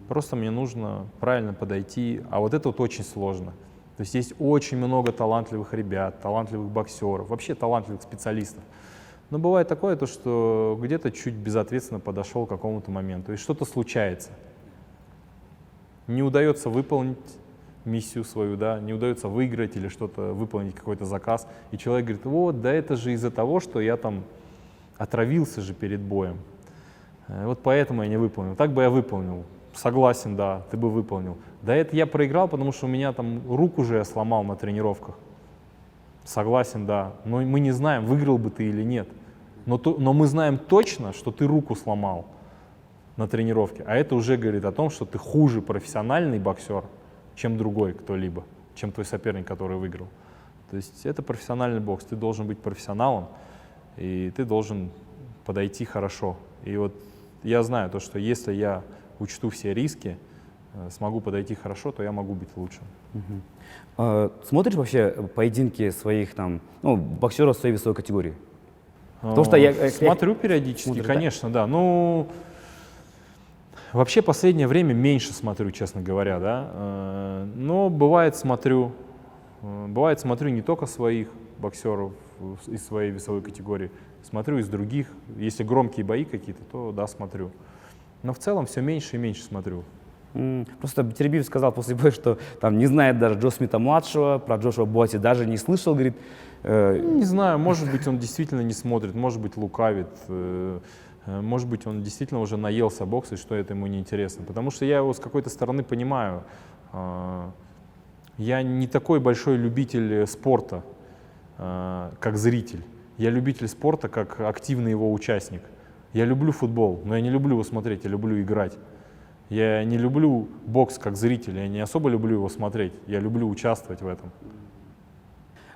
Просто мне нужно правильно подойти. А вот это вот очень сложно. То есть очень много талантливых ребят, талантливых боксеров, вообще талантливых специалистов. Но бывает такое, то, что где-то чуть безответственно подошел к какому-то моменту, и что-то случается. Не удается выполнить миссию свою, да, не удается выиграть или что-то, выполнить какой-то заказ. И человек говорит, вот, да это же из-за того, что я там отравился же перед боем. Вот поэтому я не выполнил. Так бы я выполнил. Согласен, да, ты бы выполнил. Да это я проиграл, потому что у меня там руку же я сломал на тренировках. Согласен, да. Но мы не знаем, выиграл бы ты или нет. Но мы знаем точно, что ты руку сломал на тренировке. А это уже говорит о том, что ты хуже профессиональный боксер, чем другой кто-либо, чем твой соперник, который выиграл. То есть это профессиональный бокс. Ты должен быть профессионалом, и ты должен подойти хорошо. И вот я знаю то, что если я учту все риски, смогу подойти хорошо, то я могу быть лучшим. Смотришь вообще поединки своих там, ну, боксеров своей весовой категории? Потому что я смотрю периодически, смотришь, конечно, да. Ну, вообще последнее время меньше смотрю, честно говоря, да. Но бывает смотрю не только своих боксеров из своей весовой категории, смотрю из других. Если громкие бои какие-то, то да, смотрю. Но в целом все меньше и меньше смотрю. Просто Тербиев сказал после боя, что там не знает даже Джо Смита-младшего, про Джошуа Буати даже не слышал, говорит. Не знаю, может быть, он действительно не смотрит, может быть, лукавит, может быть, он действительно уже наелся бокса, и что это ему неинтересно. Потому что я его с какой-то стороны понимаю. Я не такой большой любитель спорта, как зритель. Я любитель спорта, как активный его участник. Я люблю футбол, но я не люблю его смотреть, я люблю играть. Я не люблю бокс как зритель, я не особо люблю его смотреть, я люблю участвовать в этом.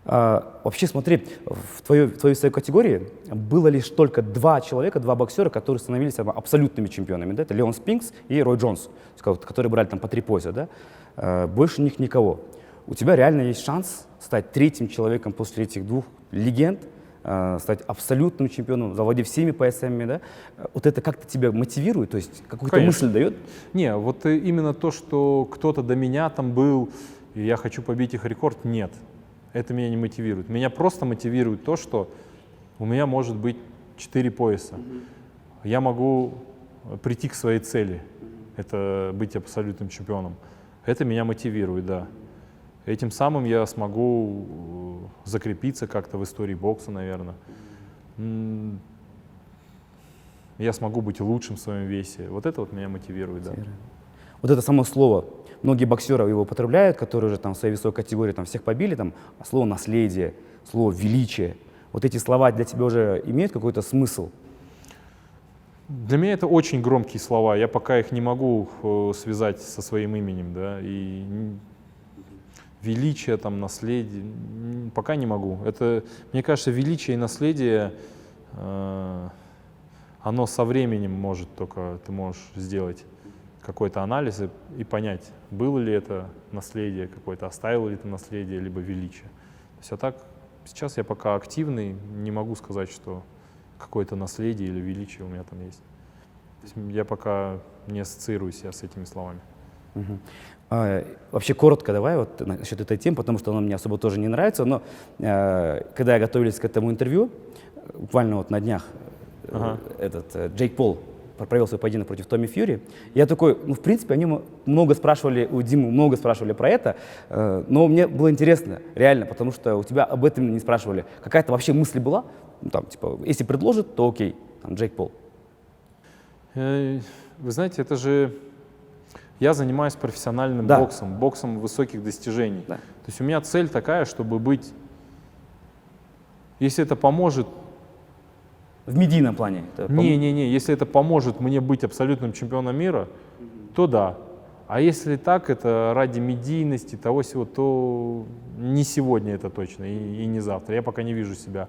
Вообще, смотри, в твоей весовой категории было лишь только два человека, два боксера, которые становились абсолютными чемпионами. Да? Это Леон Спинкс и Рой Джонс, которые брали там по 3 пояса. Да? Больше них никого. У тебя реально есть шанс стать третьим человеком после этих двух легенд, стать абсолютным чемпионом, завладев всеми поясами, да? Вот это как-то тебя мотивирует, то есть какую-то мысль дает? Не, вот именно то, что кто-то до меня там был, и я хочу побить их рекорд, нет. Это меня не мотивирует. Меня просто мотивирует то, что у меня может быть 4 пояса. Я могу прийти к своей цели, это быть абсолютным чемпионом. Это меня мотивирует, да. Этим самым я смогу закрепиться как-то в истории бокса, наверное. Я смогу быть лучшим в своем весе. Вот это вот меня мотивирует, да. Вот это само слово, многие боксеры его употребляют, которые уже там в своей весовой категории там всех побили, там слово наследие, слово величие. Вот эти слова для тебя уже имеют какой-то смысл? Для меня это очень громкие слова. Я пока их не могу связать со своим именем, да. И величие, там, наследие, пока не могу. Это, мне кажется, величие и наследие, оно со временем может только, ты можешь сделать какой-то анализ и понять, было ли это наследие какое-то, оставил ли это наследие, либо величие. То есть, а так, сейчас я пока активный, не могу сказать, что какое-то наследие или величие у меня там есть. То есть я пока не ассоциирую себя с этими словами. Вообще коротко давай вот насчет этой темы, потому что она мне особо тоже не нравится, но когда я готовились к этому интервью, буквально вот на днях Джейк Пол провел свой поединок против Томми Фьюри, я такой, ну в принципе они много спрашивали, у Димы много спрашивали про это, но мне было интересно, реально, потому что у тебя об этом не спрашивали. Какая-то вообще мысль была, ну, там, типа, если предложит, то окей, там, Джейк Пол. Вы знаете, это же... Я занимаюсь профессиональным боксом высоких достижений. Да. То есть у меня цель такая, чтобы быть, если это поможет... В медийном плане? Если это поможет мне быть абсолютным чемпионом мира, то да. А если так, это ради медийности, того всего, то не сегодня это точно и не завтра. Я пока не вижу себя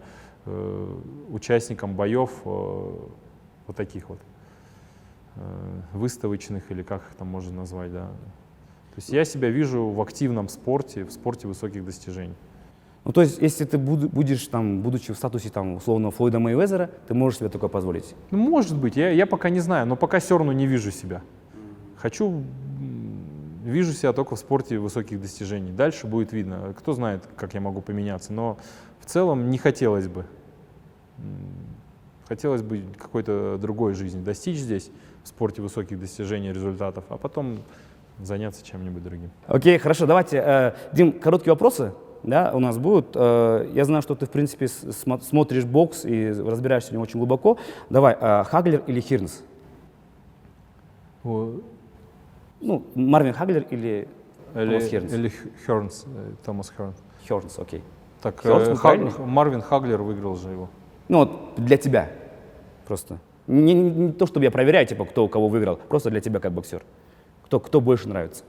участником боев вот таких вот. Выставочных, или как их там можно назвать, да. То есть я себя вижу в активном спорте, в спорте высоких достижений. Ну, то есть, если ты будешь, там, будучи в статусе, там, условно, Флойда Мейвезера, ты можешь себе такое позволить? Ну, может быть, я пока не знаю, но пока все равно не вижу себя. Хочу вижу себя только в спорте высоких достижений. Дальше будет видно. Кто знает, как я могу поменяться. Но в целом не хотелось бы. Хотелось бы какой-то другой жизни достичь здесь, в спорте высоких достижений, результатов, а потом заняться чем-нибудь другим. Окей, хорошо, давайте, Дим, короткие вопросы, да, у нас будут. Я знаю, что ты, в принципе, смотришь бокс и разбираешься в нем очень глубоко. Давай, Хаглер или Хирнс? Ну, Марвин Хаглер или Томас Хирнс? Или Хернс, Томас Хернс. Хирнс, окей. Так, Хернс, правильно? Марвин Хаглер выиграл же его. Ну, вот для тебя просто. Не то, чтобы я проверяю, типа, кто у кого выиграл, просто для тебя как боксер. Кто больше нравится?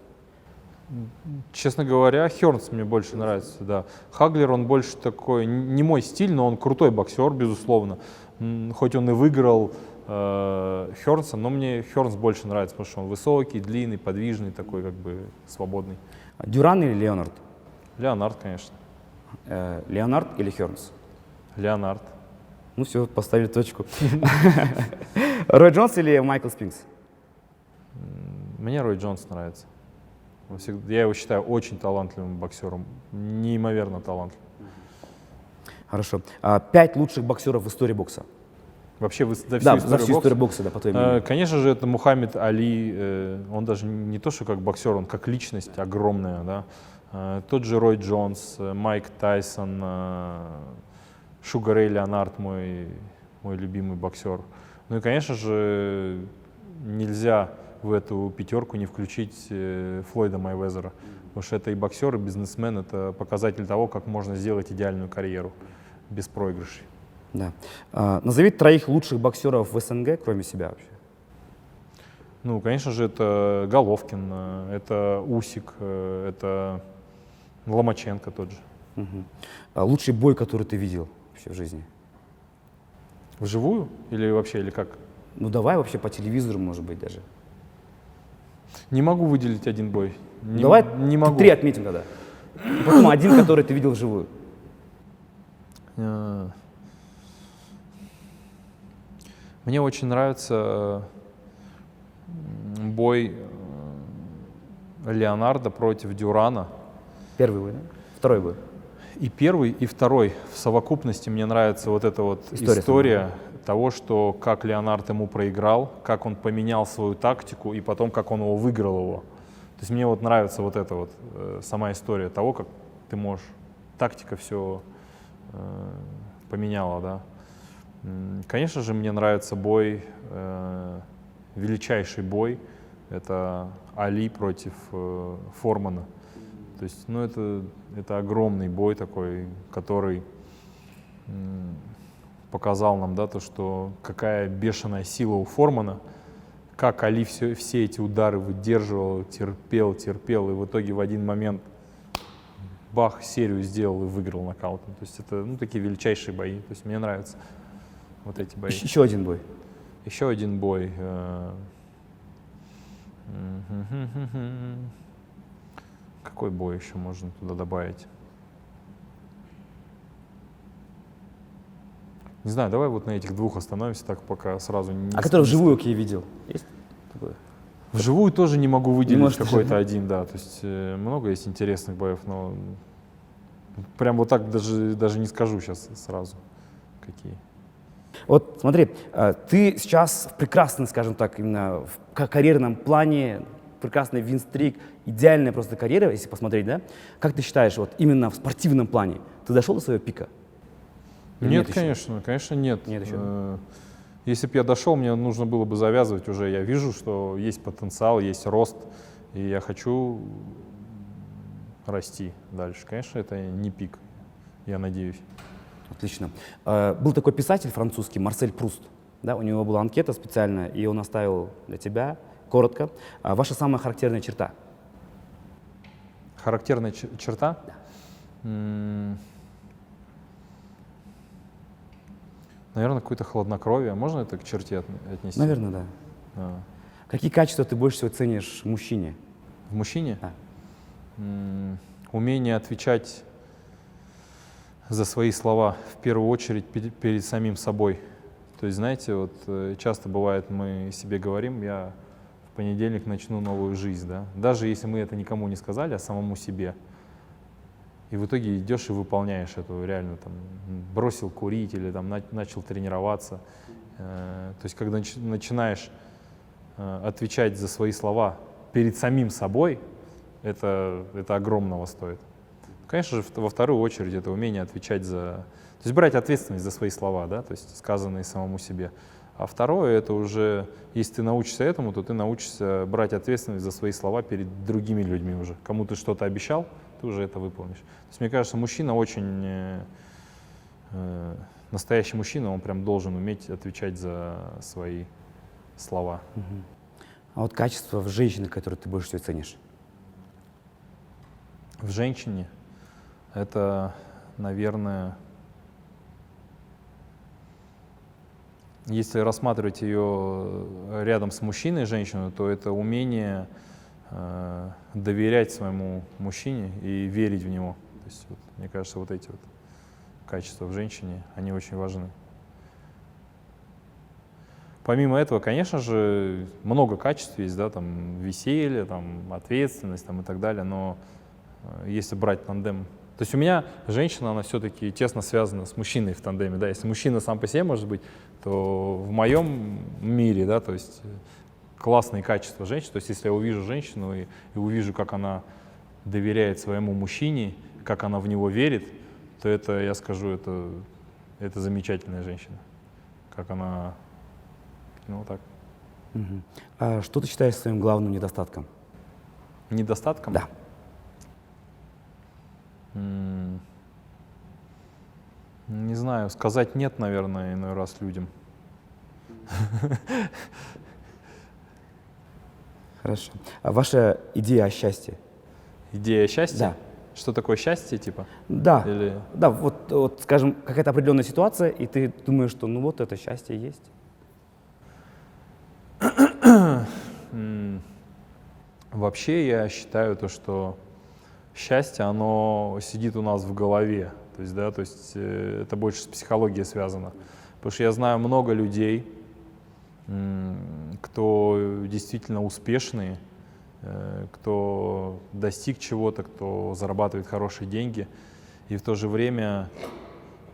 Честно говоря, Хернс мне больше нравится, да. Хаглер, он больше такой, не мой стиль, но он крутой боксер, безусловно. Хоть он и выиграл Хернса, но мне Хернс больше нравится, потому что он высокий, длинный, подвижный, такой как бы свободный. Дюран или Леонард? Леонард, конечно. Леонард или Хернс? Леонард. Ну все, поставили точку. Рой Джонс или Майкл Спинкс? Мне Рой Джонс нравится. Я его считаю очень талантливым боксером, неимоверно талантливым. Хорошо. 5 лучших боксеров в истории бокса? Вообще за всю Да, историю за всю бокса? историю бокса, да, по твоему мнению. Конечно же, это Мухаммед Али. Он даже не то, что как боксер, он как личность огромная. Да? Тот же Рой Джонс, Майк Тайсон, Шугар Рэй Леонард, мой любимый боксер. Ну и, конечно же, нельзя в эту пятерку не включить Флойда Майвезера. Потому что это и боксер, и бизнесмен, это показатель того, как можно сделать идеальную карьеру без проигрышей. Да. Назови 3 лучших боксеров в СНГ, кроме себя вообще. Ну, конечно же, это Головкин, это Усик, это Ломаченко тот же. Угу. Лучший бой, который ты видел вообще в жизни? Вживую или вообще, или как? Ну давай вообще по телевизору, может быть, даже. Не могу выделить один бой. Давай не могу. 3 отметим тогда. Потом один, который ты видел вживую. Мне очень нравится бой Леонардо против Дюрана. Первый бой, да? Второй бой. И первый, и второй. В совокупности мне нравится вот эта вот история того, что как Леонард ему проиграл, как он поменял свою тактику и потом как он его выиграл его. То есть мне вот нравится вот эта вот сама история того, как ты можешь, тактика все поменяла, да. Конечно же, мне нравится бой, величайший бой, это Али против Формана. То есть, ну, это огромный бой такой, который показал нам, да, то, что какая бешеная сила у Формана, как Али все эти удары выдерживал, терпел, и в итоге в один момент бах, серию сделал и выиграл нокаутом. То есть это, ну, такие величайшие бои. То есть мне нравятся вот эти бои. Еще один бой. Еще один бой. Какой бой еще можно туда добавить? Не знаю, давай вот на этих 2 остановимся, так пока сразу не... А который вживую, окей, видел? Есть такое? Вживую тоже не могу выделить какой-то даже. один, да. То есть много есть интересных боев, но прям вот так даже не скажу сейчас сразу, какие. Вот смотри, ты сейчас в прекрасном, скажем так, именно в карьерном плане, прекрасный вин-стрик, идеальная просто карьера, если посмотреть, да? Как ты считаешь, вот именно в спортивном плане, ты дошел до своего пика? Нет, конечно, нет. Нет еще. Если бы я дошел, мне нужно было бы завязывать уже. Я вижу, что есть потенциал, есть рост, и я хочу расти дальше. Конечно, это не пик, я надеюсь. Отлично. Был такой писатель французский, Марсель Пруст. Да, у него была анкета специальная, и он оставил для тебя, коротко, ваша самая характерная черта. Характерная черта? Да. Наверное, какое-то хладнокровие. Можно это к черте отнести? Наверное, да. Какие качества ты больше всего ценишь в мужчине? В мужчине? Да. Умение отвечать за свои слова, в первую очередь перед самим собой. То есть, знаете, вот часто бывает, мы себе говорим, я в понедельник начну новую жизнь, да. Даже если мы это никому не сказали, а самому себе. И в итоге идешь и выполняешь эту реально, там, бросил курить или там, начал тренироваться. То есть, когда начинаешь отвечать за свои слова перед самим собой, это огромного стоит. Конечно же, во вторую очередь это умение отвечать за... То есть брать ответственность за свои слова, да, то есть сказанные самому себе. А второе, это уже, если ты научишься этому, то ты научишься брать ответственность за свои слова перед другими людьми уже. Кому ты что-то обещал, ты уже это выполнишь. То есть, мне кажется, мужчина очень... настоящий мужчина, он прям должен уметь отвечать за свои слова. А вот качество в женщине, которое ты больше всего ценишь? В женщине это, наверное, если рассматривать ее рядом с мужчиной, женщину, то это умение доверять своему мужчине и верить в него. То есть, вот, мне кажется, вот эти вот качества в женщине, они очень важны. Помимо этого, конечно же, много качеств есть, да, там веселье, там ответственность, там и так далее, но если брать тандем, то есть у меня женщина, она все-таки тесно связана с мужчиной в тандеме, да, если мужчина сам по себе может быть, то в моем мире, да, то есть классные качества женщины, то есть если я увижу женщину и увижу, как она доверяет своему мужчине, как она в него верит, то это, я скажу, это замечательная женщина, как она, ну так. А что ты считаешь своим главным недостатком? Недостатком? Да. Не знаю, сказать нет, наверное, иной раз людям. Хорошо. А ваша идея о счастье? Идея счастья? Да. Что такое счастье, типа? Да. Или... Да, вот, скажем, какая-то определенная ситуация, и ты думаешь, что ну вот это счастье есть. Вообще я считаю то, что счастье, оно сидит у нас в голове. То есть, да, то есть это больше с психологией связано. Потому что я знаю много людей, кто действительно успешные, кто достиг чего-то, кто зарабатывает хорошие деньги, и в то же время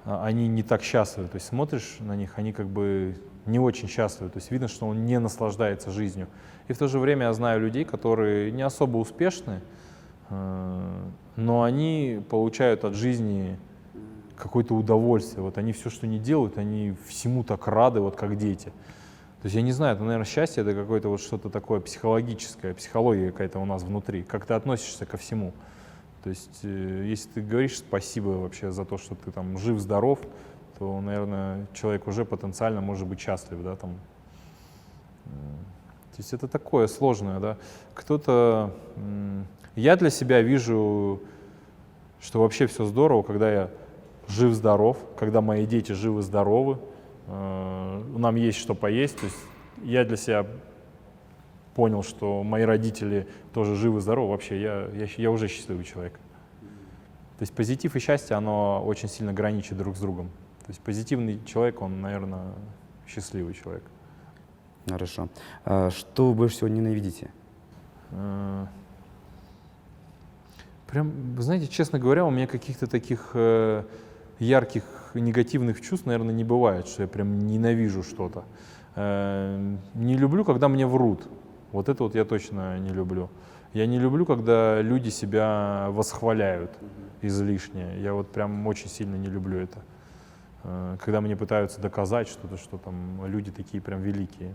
они не так счастливы. То есть смотришь на них, они как бы не очень счастливы. То есть видно, что он не наслаждается жизнью. И в то же время я знаю людей, которые не особо успешны, но они получают от жизни какое-то удовольствие. Вот они все, что не делают, они всему так рады, вот как дети. То есть я не знаю, это, наверное, счастье, это какое-то вот что-то такое психологическое, психология какая-то у нас внутри. Как ты относишься ко всему. То есть если ты говоришь спасибо вообще за то, что ты там жив-здоров, то, наверное, человек уже потенциально может быть счастлив, да, там. То есть это такое сложное, да. Кто-то... Я для себя вижу, что вообще все здорово, когда я жив-здоров, когда мои дети живы-здоровы, нам есть что поесть. То есть я для себя понял, что мои родители тоже живы-здоровы. Вообще я уже счастливый человек. То есть позитив и счастье, оно очень сильно граничит друг с другом. То есть позитивный человек, он, наверное, счастливый человек. Хорошо. А что вы больше всего ненавидите? Прям, вы знаете, честно говоря, у меня каких-то таких ярких негативных чувств, наверное, не бывает, что я прям ненавижу что-то. Не люблю, когда мне врут. Вот это вот я точно не люблю. Я не люблю, когда люди себя восхваляют излишне. Я вот прям очень сильно не люблю это. Когда мне пытаются доказать что-то, что там люди такие прям великие.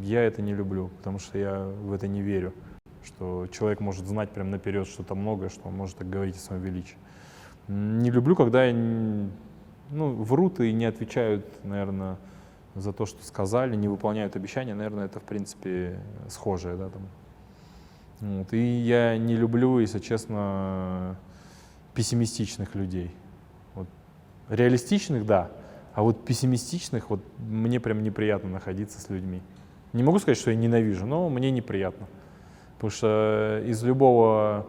Я это не люблю, потому что я в это не верю, что человек может знать прям наперед что-то многое, что он может так говорить о своем величии. Не люблю, когда врут и не отвечают, наверное, за то, что сказали, не выполняют обещания. Наверное, это, в принципе, схожее. Да, там. Вот. И я не люблю, если честно, пессимистичных людей. Вот. Реалистичных, да, а вот пессимистичных, вот мне прям неприятно находиться с людьми. Не могу сказать, что я ненавижу, но мне неприятно. Потому что из любой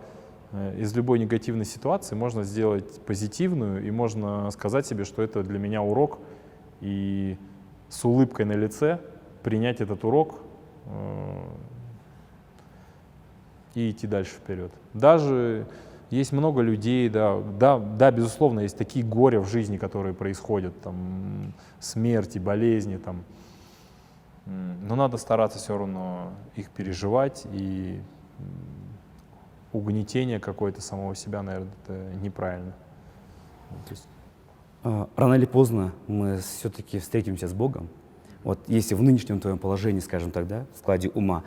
негативной ситуации можно сделать позитивную, и можно сказать себе, что это для меня урок, и с улыбкой на лице принять этот урок и идти дальше вперед. Даже есть много людей, да, безусловно, есть такие горя в жизни, которые происходят, там, смерти, болезни, там, но надо стараться все равно их переживать, и угнетение какое-то самого себя, наверное, это неправильно. То есть, Рано или поздно мы все-таки встретимся с Богом. Вот если в нынешнем твоем положении, скажем так, да, в складе ума,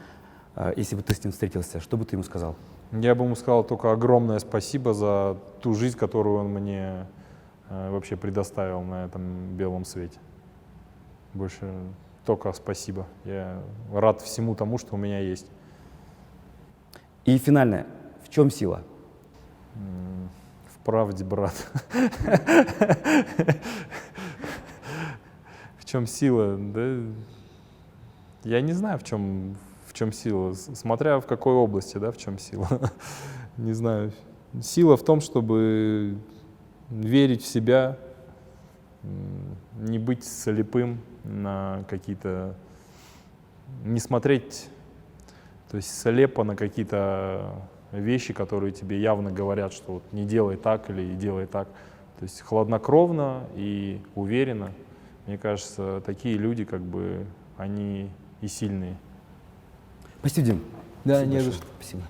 если бы ты с ним встретился, что бы ты ему сказал? я бы ему сказал только огромное спасибо за ту жизнь, которую он мне вообще предоставил на этом белом свете. Больше только спасибо. Я рад всему тому, что у меня есть. И финальное. В чем сила? В правде, брат. В чем сила? Да, я не знаю, в чем сила. Смотря в какой области, да, в чем сила. Не знаю. Сила в том, чтобы верить в себя, не быть слепым на какие-то, не смотреть, то есть слепо на какие-то вещи, которые тебе явно говорят, что вот не делай так или делай так. То есть хладнокровно и уверенно. Мне кажется, такие люди, как бы, они и сильные. Спасибо, Дим. Да, Спасибо не за большое. что. Спасибо.